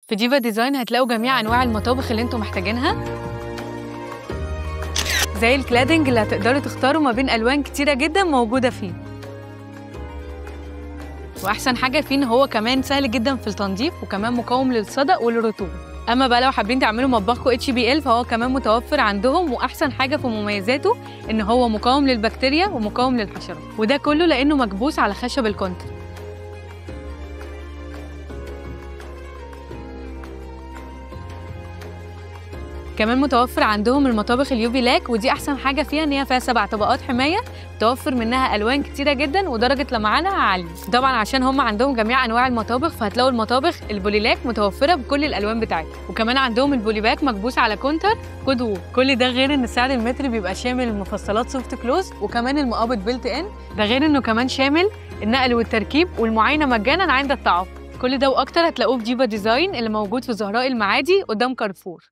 في ديفا ديزاين هتلاقوا جميع أنواع المطابخ اللي انتوا محتاجينها، زي الكلادنج اللي هتقدروا تختاروا ما بين ألوان كتيرة جدا موجودة فيه. وأحسن حاجة فيه إن هو كمان سهل جدا في التنظيف وكمان مقاوم للصدأ والرطوبة. أما بقى لو حابين تعملوا مطبخكم HBL فهو كمان متوفر عندهم، وأحسن حاجة في مميزاته إن هو مقاوم للبكتيريا ومقاوم للحشرات، وده كله لأنه مكبوس على خشب الكونتر. كمان متوفر عندهم المطابخ اليوفي لاك، ودي احسن حاجه فيها ان هي فيها 7 طبقات حمايه، متوفر منها الوان كتيره جدا ودرجه لمعانها عاليه. طبعا عشان هم عندهم جميع انواع المطابخ فهتلاقوا المطابخ البولي لاك متوفره بكل الالوان بتاعتها، وكمان عندهم البولي باك مكبوس على كونتر كود وول. كل ده غير ان سعر المتر بيبقى شامل مفصلات سوفت كلوز وكمان المقابض بيلت ان، ده غير انه كمان شامل النقل والتركيب والمعاينه مجانا عند التعاقد. كل ده واكتر هتلاقوه في ديفا ديزاين اللي موجود في زهراء المعادي قدام كارفور.